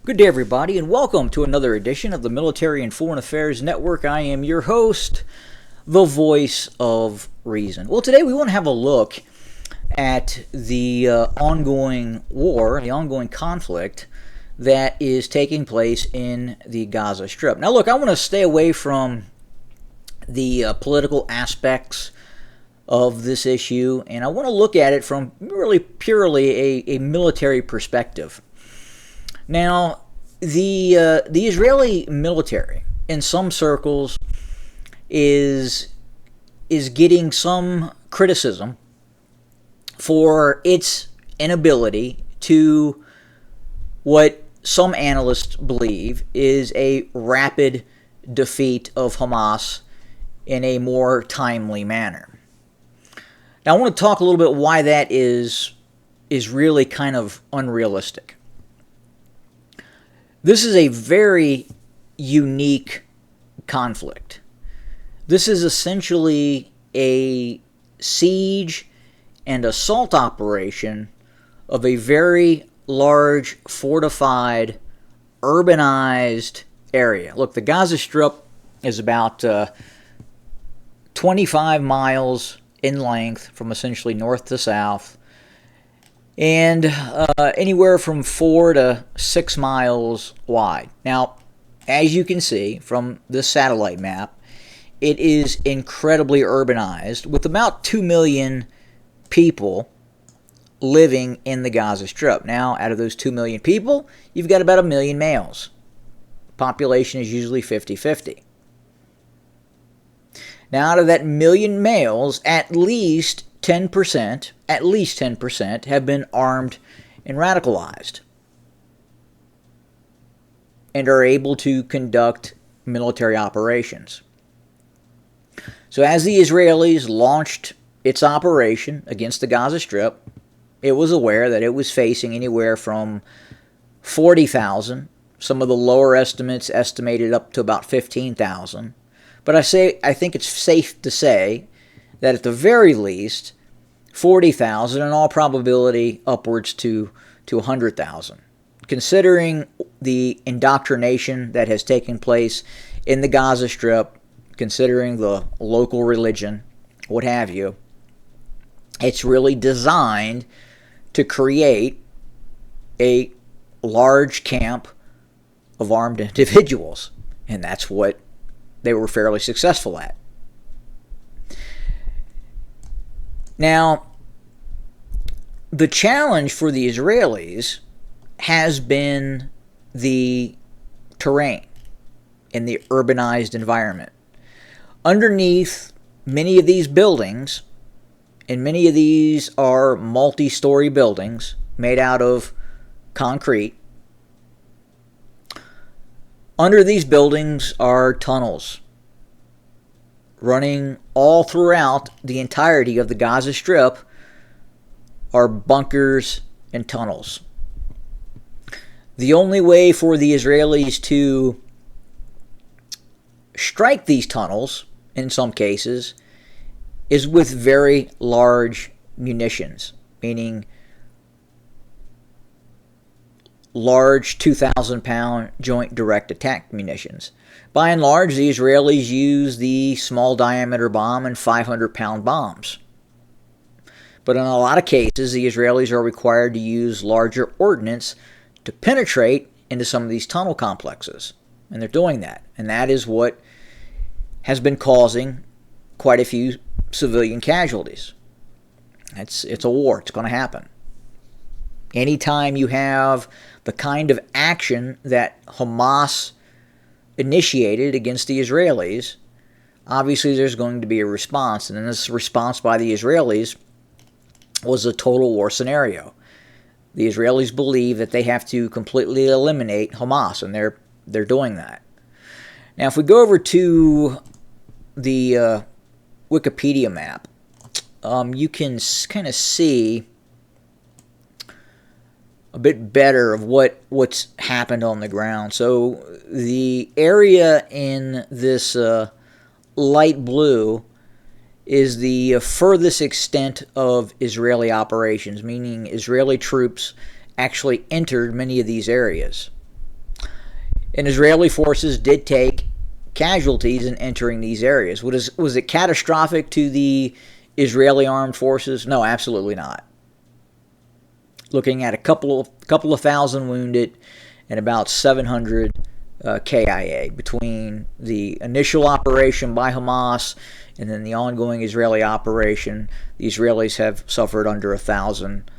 Good day, everybody, and welcome to another edition of the Military and Foreign Affairs Network. I am your host, the voice of reason. Well, today we want to have a look at the ongoing war, the ongoing conflict that is taking place in the Gaza Strip. Now, look, I want to stay away from the political aspects of this issue, and I want to look at it from really purely a military perspective. Now, the Israeli military, in some circles, is getting some criticism for its inability to what some analysts believe is a rapid defeat of Hamas in a more timely manner. Now, I want to talk a little bit why that is really kind of unrealistic. This is a very unique conflict. This is essentially a siege and assault operation of a very large, fortified, urbanized area. Look, the Gaza Strip is about 25 miles in length from essentially north to south, and anywhere from 4 to 6 miles wide. Now, as you can see from this satellite map, it is incredibly urbanized with about 2 million people living in the Gaza Strip. Now, out of those 2 million people, you've got about 1 million males. Population is usually 50-50. Now, out of that million males, at least 10% have been armed and radicalized and are able to conduct military operations. So as the Israelis launched its operation against the Gaza Strip, it was aware that it was facing anywhere from 40,000, some of the lower estimates estimated up to about 15,000. But I think it's safe to say that at the very least, 40,000, in all probability upwards to 100,000. Considering the indoctrination that has taken place in the Gaza Strip, considering the local religion, what have you, it's really designed to create a large camp of armed individuals. And that's what they were fairly successful at. Now, the challenge for the Israelis has been the terrain in the urbanized environment. Underneath many of these buildings, and many of these are multi-story buildings made out of concrete, under these buildings are tunnels running all throughout the entirety of the Gaza Strip, are bunkers and tunnels. The only way for the Israelis to strike these tunnels, in some cases, is with very large munitions, meaning large 2,000-pound joint direct attack munitions. By and large, the Israelis use the small diameter bomb and 500-pound bombs. But in a lot of cases, the Israelis are required to use larger ordnance to penetrate into some of these tunnel complexes. And they're doing that. And that is what has been causing quite a few civilian casualties. It's a war. It's going to happen. Anytime you have the kind of action that Hamas initiated against the Israelis, obviously there's going to be a response. And then this response by the Israelis was a total war scenario. The Israelis believe that they have to completely eliminate Hamas, and they're doing that. Now, if we go over to the Wikipedia map, you can kind of see a bit better of what's happened on the ground. So the area in this light blue is the furthest extent of Israeli operations, meaning Israeli troops actually entered many of these areas. And Israeli forces did take casualties in entering these areas. Was it catastrophic to the Israeli armed forces? No, absolutely not. Looking at a couple of thousand wounded and about 700 KIA between the initial operation by Hamas and then the ongoing Israeli operation. The Israelis have suffered under 1,000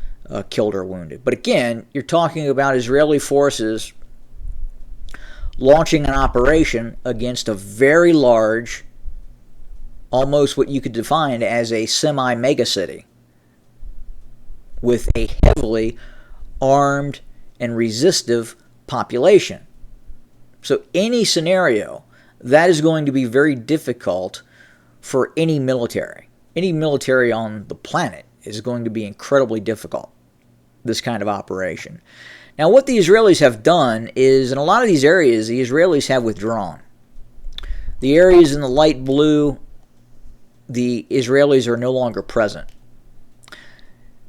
killed or wounded. But again, you're talking about Israeli forces launching an operation against a very large, almost what you could define as a semi-megacity, with a heavily armed and resistive population. So any scenario, that is going to be very difficult for any military. Any military on the planet is going to be incredibly difficult, this kind of operation. Now, what the Israelis have done is, in a lot of these areas, the Israelis have withdrawn. The areas in the light blue, the Israelis are no longer present.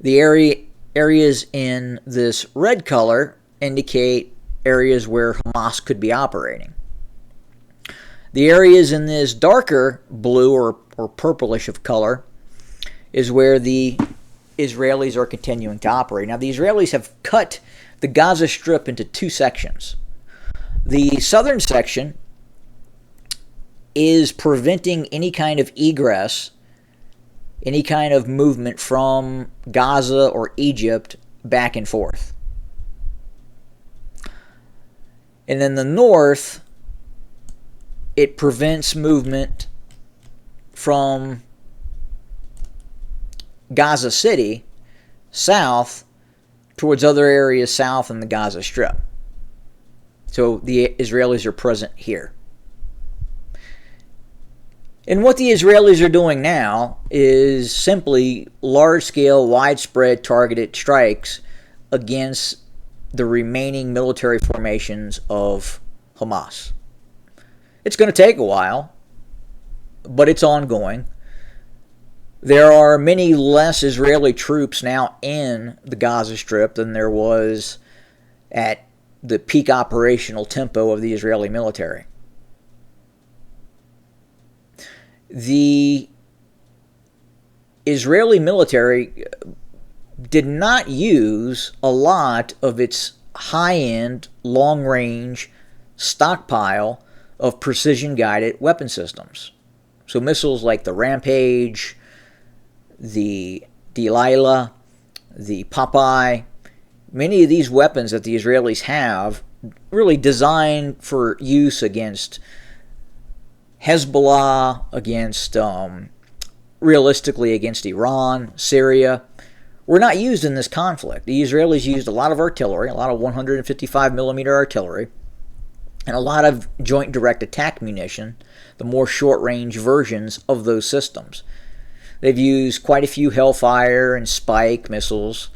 The areas in this red color indicate areas where Hamas could be operating. The areas in this darker blue or purplish of color is where the Israelis are continuing to operate. Now, the Israelis have cut the Gaza Strip into two sections. The southern section is preventing any kind of egress, any kind of movement from Gaza or Egypt back and forth. And then the north, it prevents movement from Gaza City south towards other areas south in the Gaza Strip. So the Israelis are present here. And what the Israelis are doing now is simply large-scale, widespread, targeted strikes against the remaining military formations of Hamas. It's going to take a while, but it's ongoing. There are many less Israeli troops now in the Gaza Strip than there was at the peak operational tempo of the Israeli military. The Israeli military did not use a lot of its high-end, long-range stockpile of precision-guided weapon systems. So missiles like the Rampage, the Delilah, the Popeye, many of these weapons that the Israelis have really designed for use against Hezbollah, against, realistically, against Iran, Syria, were not used in this conflict. The Israelis used a lot of artillery, a lot of 155 millimeter artillery, and a lot of joint direct attack munition, the more short-range versions of those systems. They've used quite a few Hellfire and Spike missiles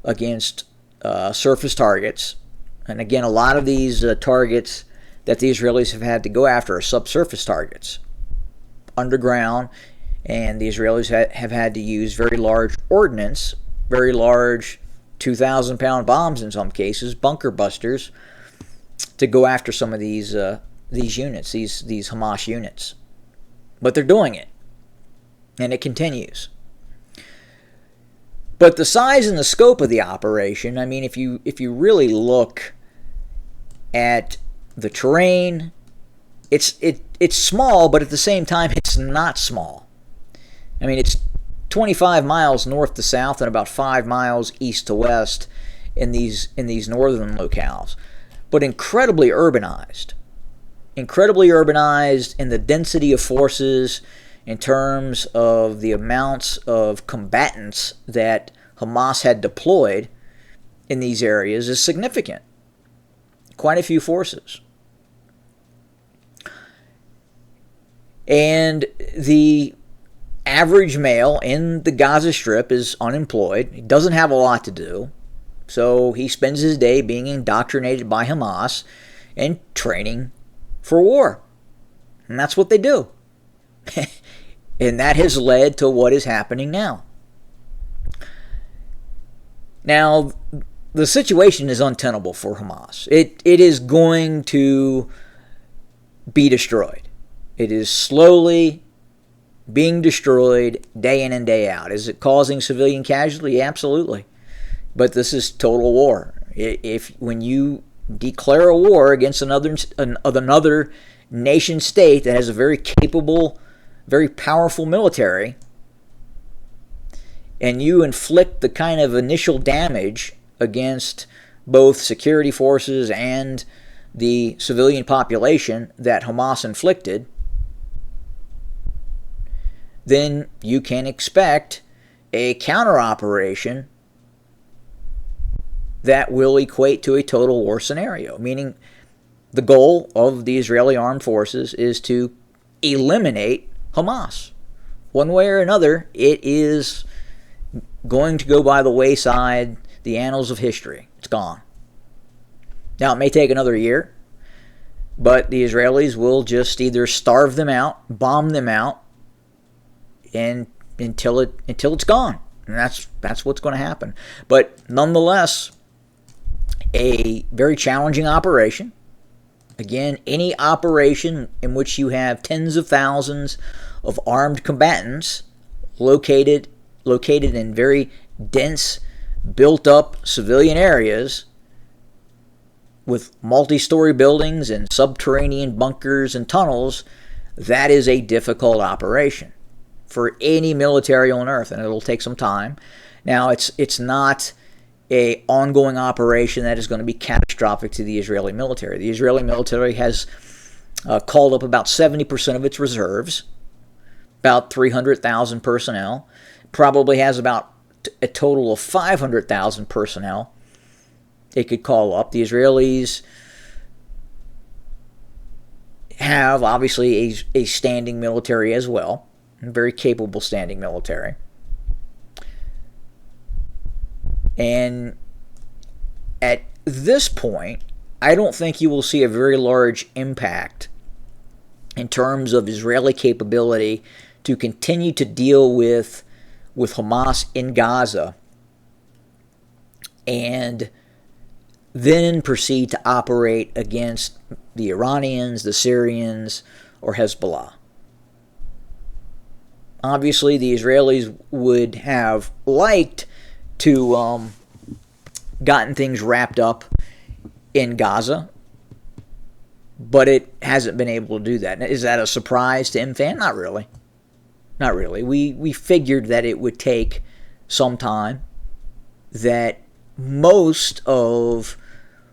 against surface targets. And again, a lot of these targets that the Israelis have had to go after are subsurface targets, underground, and the Israelis have had to use very large ordnance, very large 2,000-pound bombs in some cases, bunker busters, to go after some of these units, these Hamas units. But they're doing it, and it continues. But the size and the scope of the operation, I mean, if you really look at the terrain, it's small, but at the same time, it's not small. I mean, it's 25 miles north to south and about 5 miles east to west in these northern locales, but incredibly urbanized. Incredibly urbanized in the density of forces, in terms of the amounts of combatants that Hamas had deployed in these areas, is significant. Quite a few forces. And the average male in the Gaza Strip is unemployed. He doesn't have a lot to do. So he spends his day being indoctrinated by Hamas and training for war. And that's what they do. And that has led to what is happening now. Now, the situation is untenable for Hamas. It is going to be destroyed. It is slowly being destroyed day in and day out. Is it causing civilian casualty? Absolutely. But this is total war. If when you declare a war against another nation state that has a very capable, very powerful military, and you inflict the kind of initial damage against both security forces and the civilian population that Hamas inflicted, then you can expect a counter-operation that will equate to a total war scenario, meaning the goal of the Israeli armed forces is to eliminate Hamas. One way or another, it is going to go by the wayside, the annals of history. It's gone. Now, it may take another year, but the Israelis will just either starve them out, bomb them out, and until it's gone. And that's what's going to happen. But nonetheless, a very challenging operation. Again, any operation in which you have tens of thousands of armed combatants located in very dense, built-up civilian areas with multi-story buildings and subterranean bunkers and tunnels, that is a difficult operation for any military on earth, and it'll take some time. Now, it's not an ongoing operation that is going to be catastrophic to the Israeli military. The Israeli military has called up about 70% of its reserves, about 300,000 personnel, probably has about a total of 500,000 personnel it could call up. The Israelis have obviously a standing military as well, a very capable standing military. And at this point, I don't think you will see a very large impact in terms of Israeli capability to continue to deal with Hamas in Gaza and then proceed to operate against the Iranians, the Syrians, or Hezbollah. Obviously, the Israelis would have liked to gotten things wrapped up in Gaza, but it hasn't been able to do that. Is that a surprise to MFAN? Not really. Not really. We figured that it would take some time, that most of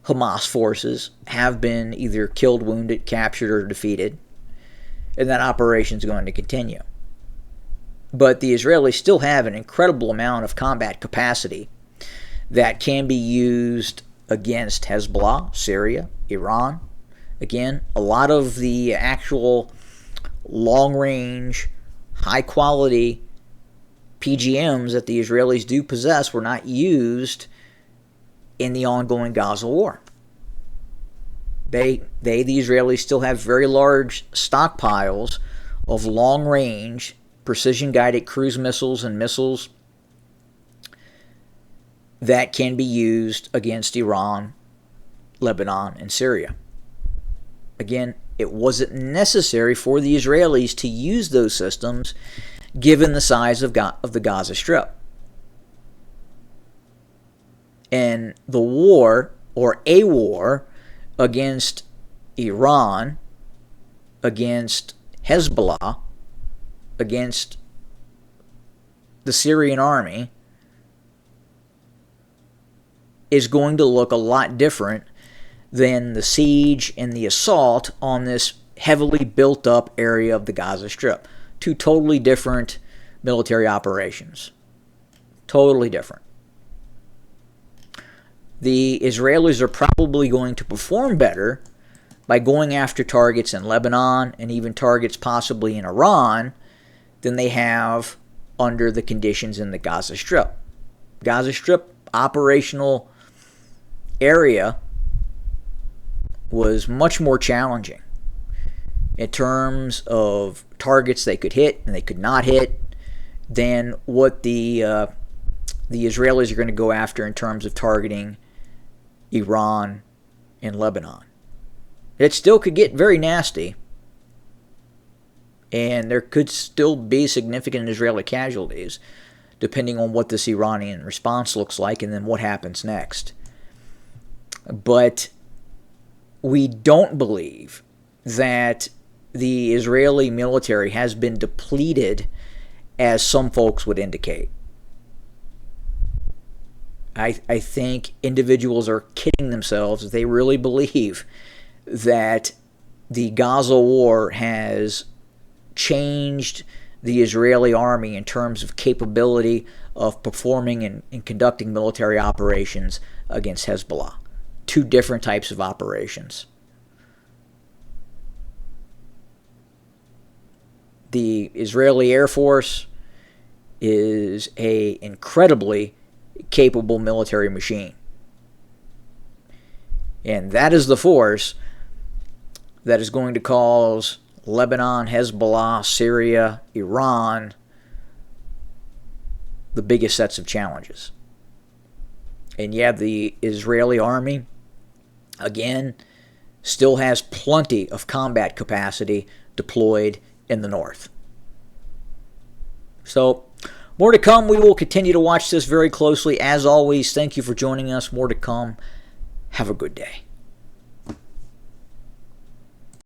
Hamas forces have been either killed, wounded, captured, or defeated, and that operation is going to continue. But the Israelis still have an incredible amount of combat capacity that can be used against Hezbollah, Syria, Iran. Again, a lot of the actual long-range, high-quality PGMs that the Israelis do possess were not used in the ongoing Gaza war. The Israelis still have very large stockpiles of long-range, precision-guided cruise missiles and missiles that can be used against Iran, Lebanon, and Syria. Again, it wasn't necessary for the Israelis to use those systems given the size of the Gaza Strip. And the war, or a war, against Iran, against Hezbollah, against the Syrian army is going to look a lot different than the siege and the assault on this heavily built up area of the Gaza Strip. Two totally different military operations. Totally different. The Israelis are probably going to perform better by going after targets in Lebanon and even targets possibly in Iran than they have under the conditions in the Gaza Strip. Gaza Strip operational area was much more challenging in terms of targets they could hit and they could not hit than what the Israelis are going to go after in terms of targeting Iran, and Lebanon. It still could get very nasty, and there could still be significant Israeli casualties, depending on what this Iranian response looks like and then what happens next. But we don't believe that the Israeli military has been depleted, as some folks would indicate. I think individuals are kidding themselves if they really believe that the Gaza war has changed the Israeli army in terms of capability of performing and conducting military operations against Hezbollah. Two different types of operations. The Israeli Air Force is an incredibly capable military machine. And that is the force that is going to cause Lebanon, Hezbollah, Syria, Iran the biggest sets of challenges. And yeah, the Israeli army, again, still has plenty of combat capacity deployed in the north. So, more to come. We will continue to watch this very closely. As always, thank you for joining us. More to come. Have a good day.